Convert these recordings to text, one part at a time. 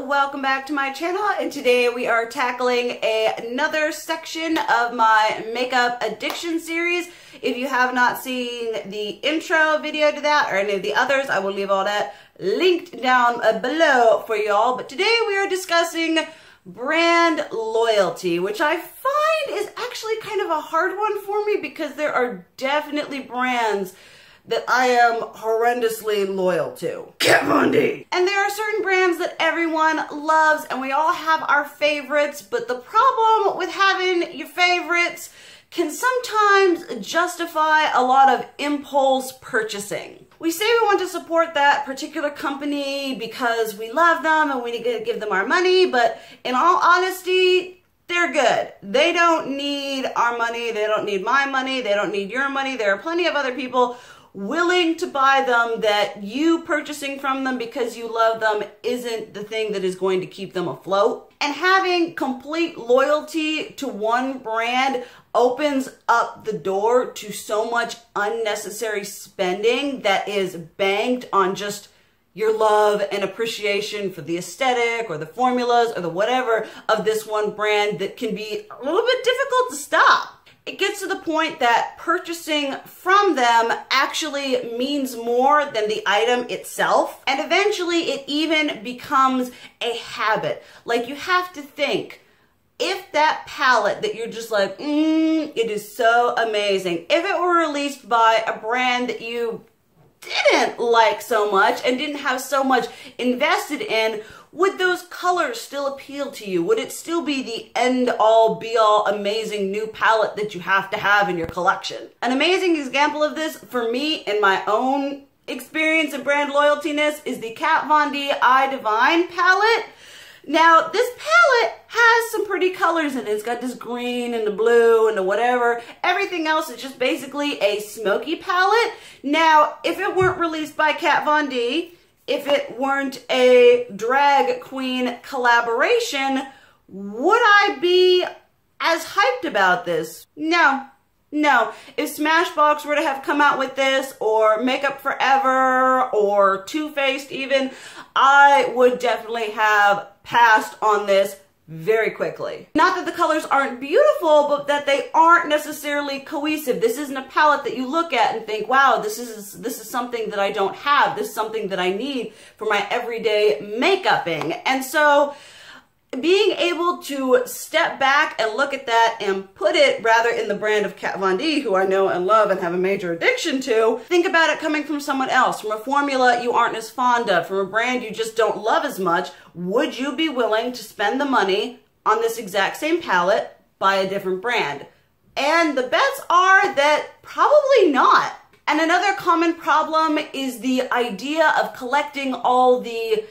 welcome back to my channel, and today we are tackling another section of my makeup addiction series. If you have not seen the intro video to that or any of the others, I will leave all that linked down below for y'all. But today we are discussing brand loyalty, which I find is actually kind of a hard one for me because there are definitely brands that I am horrendously loyal to. Kat Von D! And there are certain brands that everyone loves, and we all have our favorites, but the problem with having your favorites can sometimes justify a lot of impulse purchasing. We say we want to support that particular company because we love them and we need to give them our money, but in all honesty, they're good. They don't need our money, they don't need my money, they don't need your money. There are plenty of other people willing to buy them that you purchasing from them because you love them isn't the thing that is going to keep them afloat. And having complete loyalty to one brand opens up the door to so much unnecessary spending that is banked on just your love and appreciation for the aesthetic or the formulas or the whatever of this one brand that can be a little bit difficult to stop. It gets to the point that purchasing from them actually means more than the item itself. And eventually it even becomes a habit. Like, you have to think, if that palette that you're just like, it is so amazing, if it were released by a brand that you didn't like so much and didn't have so much invested in, would those colors still appeal to you? Would it still be the end-all, be-all, amazing new palette that you have to have in your collection? An amazing example of this for me in my own experience and brand loyaltiness is the Kat Von D I Divine palette. Now, this palette has some pretty colors in it. It's got this green and the blue and the whatever. Everything else is just basically a smoky palette. Now, if it weren't released by Kat Von D, if it weren't a drag queen collaboration, would I be as hyped about this? No. No. If Smashbox were to have come out with this, or Makeup Forever, or Too Faced even, I would definitely have passed on this very quickly. Not that the colors aren't beautiful, but that they aren't necessarily cohesive. This isn't a palette that you look at and think, wow, this is something that I don't have. This is something that I need for my everyday makeuping. And so being able to step back and look at that and put it rather in the brand of Kat Von D, who I know and love and have a major addiction to, think about it coming from someone else, from a formula you aren't as fond of, from a brand you just don't love as much. Would you be willing to spend the money on this exact same palette by a different brand? And the bets are that probably not. And another common problem is the idea of collecting all the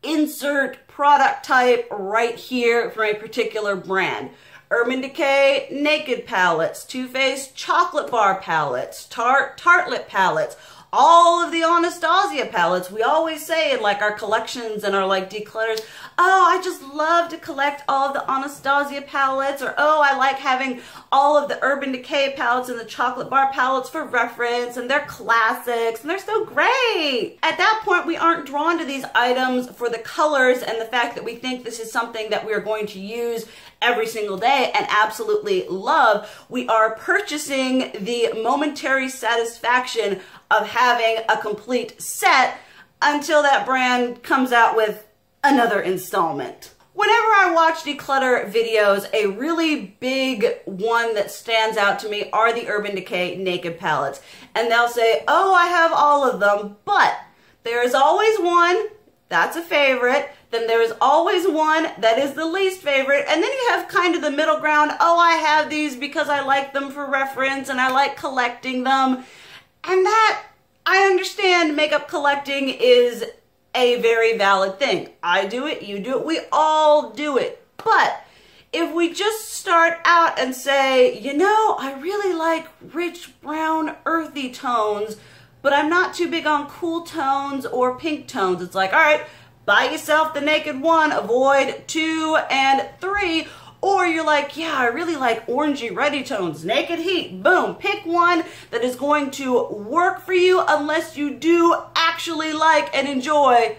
insert product type right here from a particular brand. Urban Decay Naked palettes, Too Faced chocolate bar palettes, Tartlet palettes, all of the Anastasia palettes. We always say in like our collections and our like declutters, oh, I just love to collect all of the Anastasia palettes, or oh, I like having all of the Urban Decay palettes and the chocolate bar palettes for reference, and they're classics and they're so great. At that point, we aren't drawn to these items for the colors and the fact that we think this is something that we are going to use every single day and absolutely love. We are purchasing the momentary satisfaction of having a complete set until that brand comes out with another installment. Whenever I watch declutter videos, a really big one that stands out to me are the Urban Decay Naked palettes. And they'll say, oh, I have all of them, but there is always one that's a favorite, then there is always one that is the least favorite, and then you have kind of the middle ground, oh, I have these because I like them for reference and I like collecting them. And that, I understand makeup collecting is a very valid thing. I do it, you do it, we all do it. But if we just start out and say, you know, I really like rich brown earthy tones, but I'm not too big on cool tones or pink tones. It's like, all right, buy yourself the Naked one, avoid 2 and 3. Or you're like, yeah, I really like orangey reddy tones, Naked Heat, boom, pick one that is going to work for you unless you do actually like and enjoy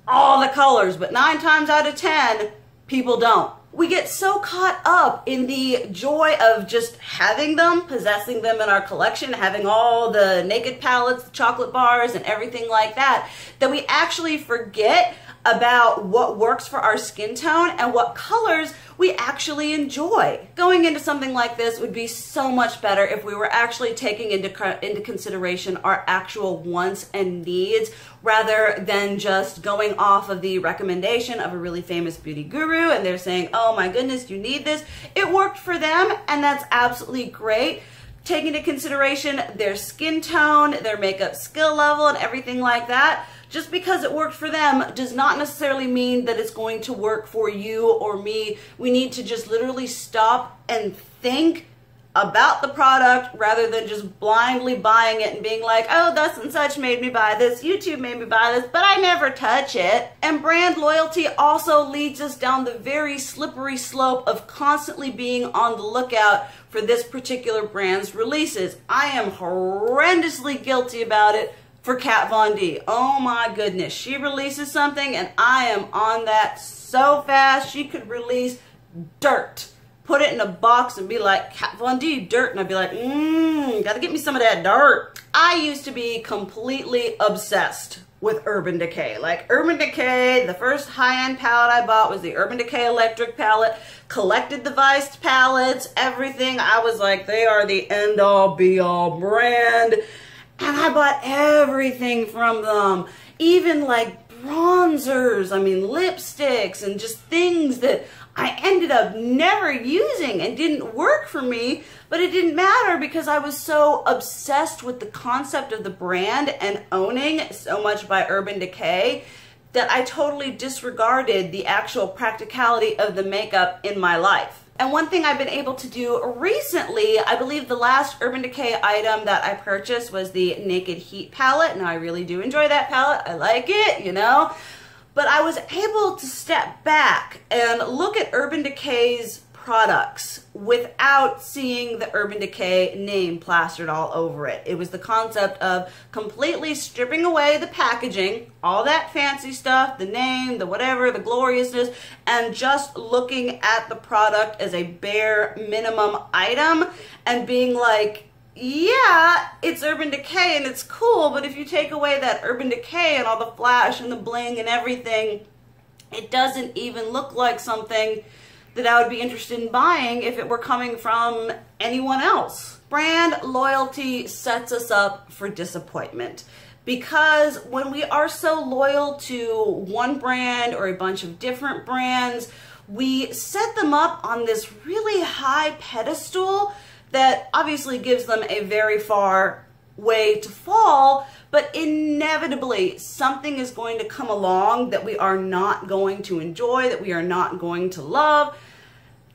all the colors, but 9 times out of 10, people don't. We get so caught up in the joy of just having them, possessing them in our collection, having all the naked palettes, the chocolate bars, and everything like that, that we actually forget about what works for our skin tone and what colors we actually enjoy. Going into something like this would be so much better if we were actually taking into consideration our actual wants and needs, rather than just going off of the recommendation of a really famous beauty guru and they're saying, oh my goodness, you need this. It worked for them, and that's absolutely great. Taking into consideration their skin tone, their makeup skill level, and everything like that. Just because it worked for them does not necessarily mean that it's going to work for you or me. We need to just literally stop and think about the product rather than just blindly buying it and being like, oh, thus and such made me buy this, YouTube made me buy this, but I never touch it. And brand loyalty also leads us down the very slippery slope of constantly being on the lookout for this particular brand's releases. I am horrendously guilty about it for Kat Von D. Oh my goodness, she releases something and I am on that so fast. She could release dirt, put it in a box and be like, Kat Von D, dirt, and I'd be like, gotta get me some of that dirt. I used to be completely obsessed with Urban Decay. Like Urban Decay, the first high-end palette I bought was the Urban Decay Electric palette, collected the Viced palettes, everything. I was like, they are the end-all be-all brand. And I bought everything from them, even like bronzers, I mean lipsticks, and just things that I ended up never using and didn't work for me, but it didn't matter because I was so obsessed with the concept of the brand and owning so much by Urban Decay that I totally disregarded the actual practicality of the makeup in my life. And one thing I've been able to do recently, I believe the last Urban Decay item that I purchased was the Naked Heat palette. Now I really do enjoy that palette. I like it, you know. But I was able to step back and look at Urban Decay's products without seeing the Urban Decay name plastered all over it. It was the concept of completely stripping away the packaging, all that fancy stuff, the name, the whatever, the gloriousness, and just looking at the product as a bare minimum item and being like, yeah, it's Urban Decay and it's cool, but if you take away that Urban Decay and all the flash and the bling and everything, it doesn't even look like something that I would be interested in buying if it were coming from anyone else. Brand loyalty sets us up for disappointment because when we are so loyal to one brand or a bunch of different brands, we set them up on this really high pedestal that obviously gives them a very far way to fall, but inevitably something is going to come along that we are not going to enjoy, that we are not going to love,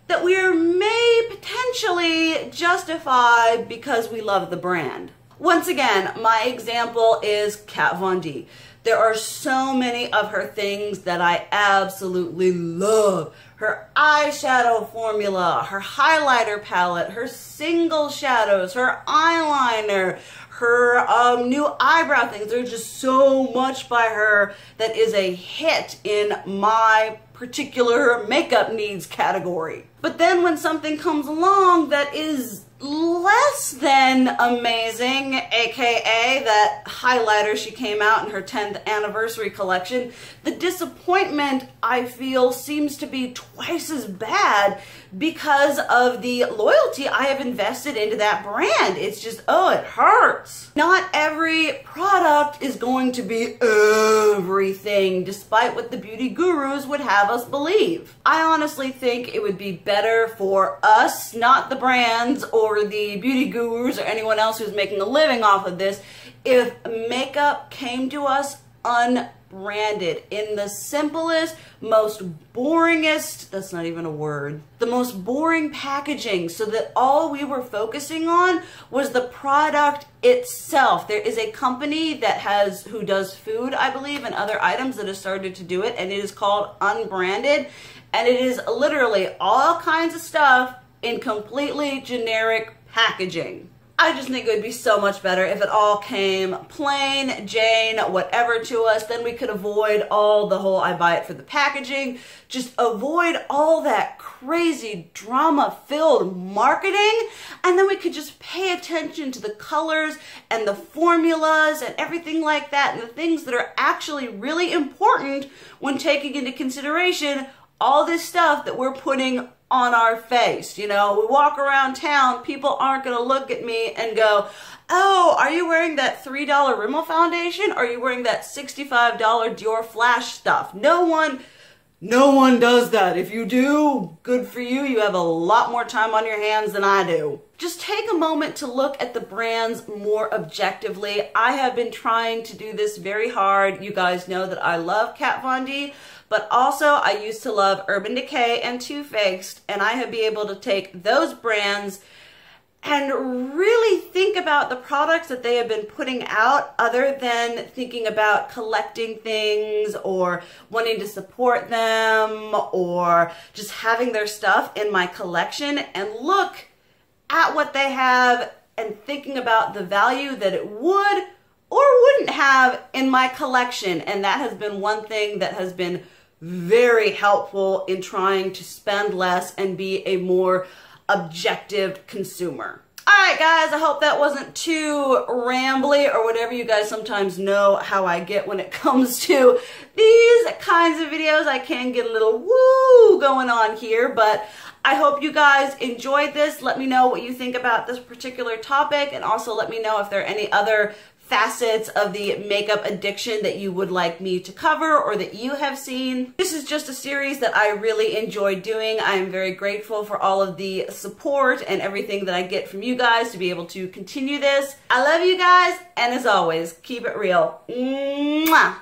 that we may potentially justify because we love the brand. Once again, my example is Kat Von D. There are so many of her things that I absolutely love. Her eyeshadow formula, her highlighter palette, her single shadows, her eyeliner, her new eyebrow things. There's just so much by her that is a hit in my particular makeup needs category. But then when something comes along that is less than amazing, aka that highlighter she came out in her 10th anniversary collection, the disappointment I feel seems to be twice as bad because of the loyalty I have invested into that brand. It's just, oh, it hurts. Not every product is going to be everything, despite what the beauty gurus would have us believe. I honestly think it would be better for us, not the brands or the beauty gurus or anyone else who's making a living off of this, if makeup came to us unbranded in the simplest, most boringest, that's not even a word, the most boring packaging, so that all we were focusing on was the product itself. There is a company that who does food, I believe, and other items that has started to do it, and it is called Unbranded, and it is literally all kinds of stuff in completely generic packaging. I just think it would be so much better if it all came plain Jane, whatever to us. Then we could avoid all the whole I buy it for the packaging. Just avoid all that crazy drama-filled marketing. And then we could just pay attention to the colors and the formulas and everything like that, and the things that are actually really important when taking into consideration all this stuff that we're putting on our face. You know, we walk around town, people aren't going to look at me and go, oh, are you wearing that $3 Rimmel foundation? Or are you wearing that $65 Dior Flash stuff? No one does that. If you do, good for you. You have a lot more time on your hands than I do. Just take a moment to look at the brands more objectively. I have been trying to do this very hard. You guys know that I love Kat Von D, but also I used to love Urban Decay and Too Faced, and I have been able to take those brands and really think about the products that they have been putting out, other than thinking about collecting things or wanting to support them or just having their stuff in my collection, and look at what they have and thinking about the value that it would or wouldn't have in my collection. And that has been one thing that has been very helpful in trying to spend less and be a more objective consumer. Alright guys, I hope that wasn't too rambly or whatever. You guys sometimes know how I get when it comes to these kinds of videos. I can get a little woo going on here, but I hope you guys enjoyed this. Let me know what you think about this particular topic, and also let me know if there are any other facets of the makeup addiction that you would like me to cover or that you have seen. This is just a series that I really enjoy doing. I am very grateful for all of the support and everything that I get from you guys to be able to continue this. I love you guys, and as always, keep it real. Mwah!